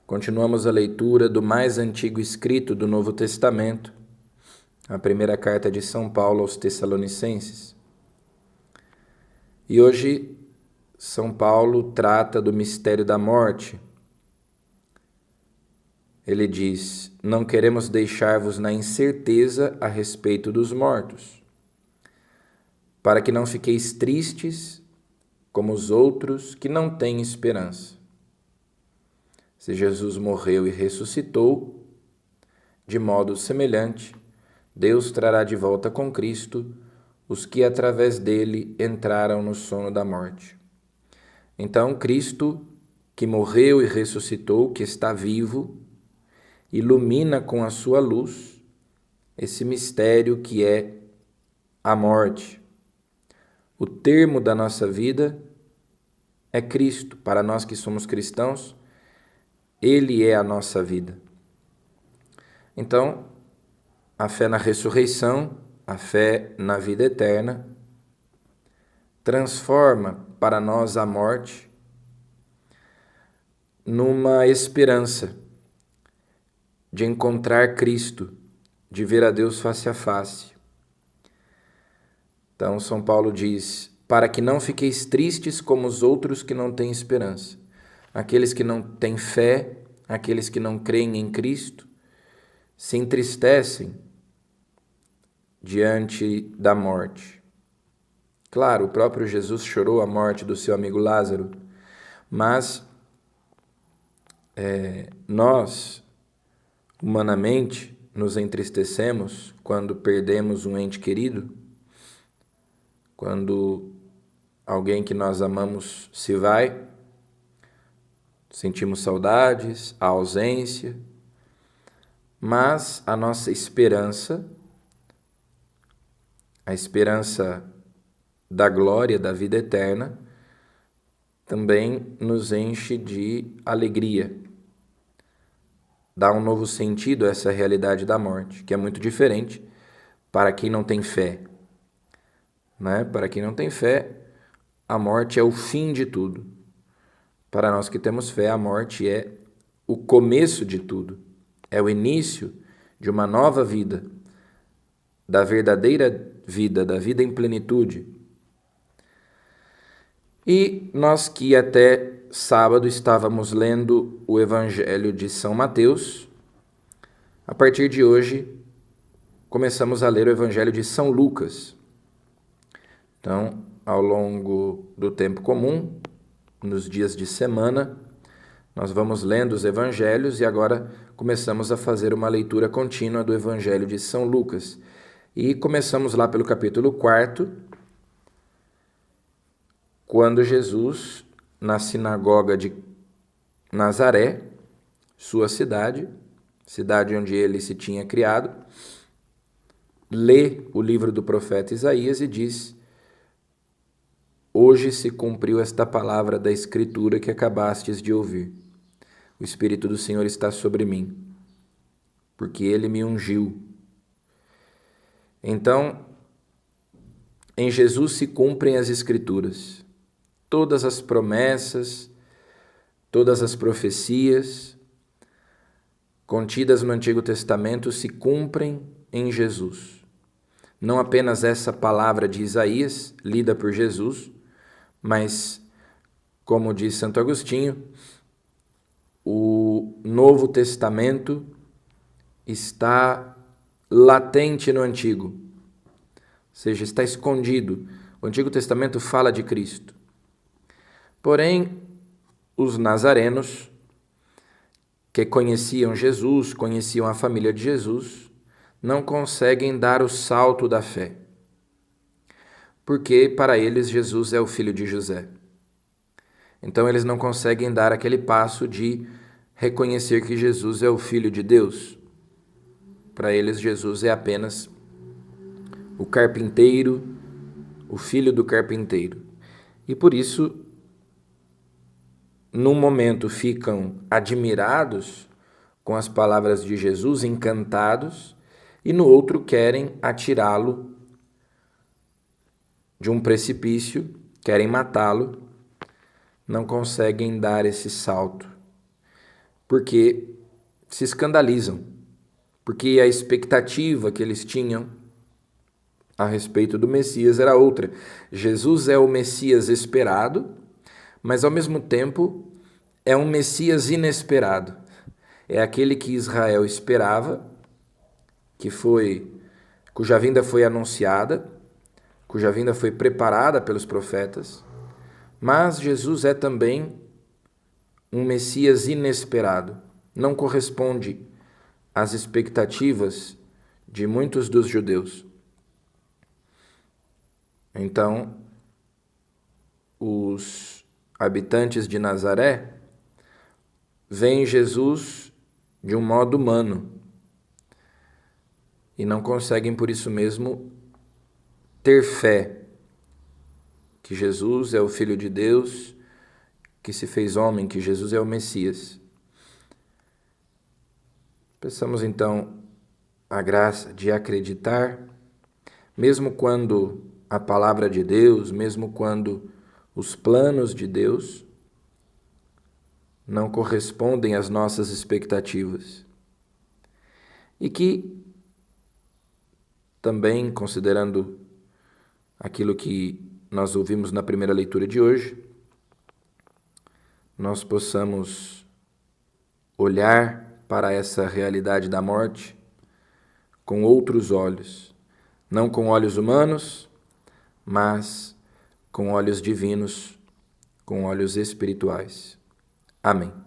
Continuamos a leitura do mais antigo escrito do Novo Testamento, a primeira carta de São Paulo aos Tessalonicenses. E hoje, São Paulo trata do mistério da morte. Ele diz: não queremos deixar-vos na incerteza a respeito dos mortos, para que não fiqueis tristes como os outros que não têm esperança. Se Jesus morreu e ressuscitou, de modo semelhante, Deus trará de volta com Cristo os que através dele entraram no sono da morte. Então, Cristo, que morreu e ressuscitou, que está vivo, ilumina com a sua luz esse mistério que é a morte. O termo da nossa vida é Cristo. Para nós que somos cristãos, Ele é a nossa vida. Então, a fé na ressurreição, a fé na vida eterna, transforma para nós a morte numa esperança de encontrar Cristo, de ver a Deus face a face. Então, São Paulo diz: para que não fiqueis tristes como os outros que não têm esperança. Aqueles que não têm fé, aqueles que não creem em Cristo, se entristecem diante da morte. Claro, o próprio Jesus chorou a morte do seu amigo Lázaro, mas nós, humanamente, nos entristecemos quando perdemos um ente querido, quando alguém que nós amamos se vai, sentimos saudades, a ausência, mas a nossa esperança, a esperança da glória, da vida eterna, também nos enche de alegria, dá um novo sentido a essa realidade da morte, que é muito diferente para quem não tem fé. Né? Para quem não tem fé, a morte é o fim de tudo. Para nós que temos fé, a morte é o começo de tudo, é o início de uma nova vida, da verdadeira vida, da vida em plenitude. E nós que até sábado estávamos lendo o Evangelho de São Mateus, a partir de hoje começamos a ler o Evangelho de São Lucas. Então, ao longo do tempo comum, nos dias de semana, nós vamos lendo os evangelhos e agora começamos a fazer uma leitura contínua do Evangelho de São Lucas. E começamos lá pelo capítulo 4, quando Jesus, na sinagoga de Nazaré, sua cidade onde ele se tinha criado, lê o livro do profeta Isaías e diz: hoje se cumpriu esta palavra da Escritura que acabastes de ouvir. O Espírito do Senhor está sobre mim, porque Ele me ungiu. Então, em Jesus se cumprem as Escrituras. Todas as promessas, todas as profecias contidas no Antigo Testamento se cumprem em Jesus. Não apenas essa palavra de Isaías, lida por Jesus, mas, como diz Santo Agostinho, o Novo Testamento está latente no Antigo, ou seja, está escondido. O Antigo Testamento fala de Cristo. Porém, os nazarenos, que conheciam Jesus, conheciam a família de Jesus, não conseguem dar o salto da fé, porque para eles Jesus é o filho de José. Então eles não conseguem dar aquele passo de reconhecer que Jesus é o Filho de Deus. Para eles Jesus é apenas o carpinteiro, o filho do carpinteiro. E por isso, num momento ficam admirados com as palavras de Jesus, encantados, e no outro querem atirá-lo de um precipício, querem matá-lo, não conseguem dar esse salto. porque se escandalizam, porque a expectativa que eles tinham a respeito do Messias era outra. Jesus é o Messias esperado, mas ao mesmo tempo é um Messias inesperado. É aquele que Israel esperava, cuja vinda foi anunciada, cuja vinda foi preparada pelos profetas, mas Jesus é também um Messias inesperado. Não corresponde às expectativas de muitos dos judeus. Então, os habitantes de Nazaré veem Jesus de um modo humano e não conseguem, por isso mesmo, ter fé que Jesus é o Filho de Deus, que se fez homem, que Jesus é o Messias. Peçamos então a graça de acreditar, mesmo quando a palavra de Deus, mesmo quando os planos de Deus não correspondem às nossas expectativas. E que, também considerando aquilo que nós ouvimos na primeira leitura de hoje, nós possamos olhar para essa realidade da morte com outros olhos, não com olhos humanos, mas com olhos divinos, com olhos espirituais. Amém.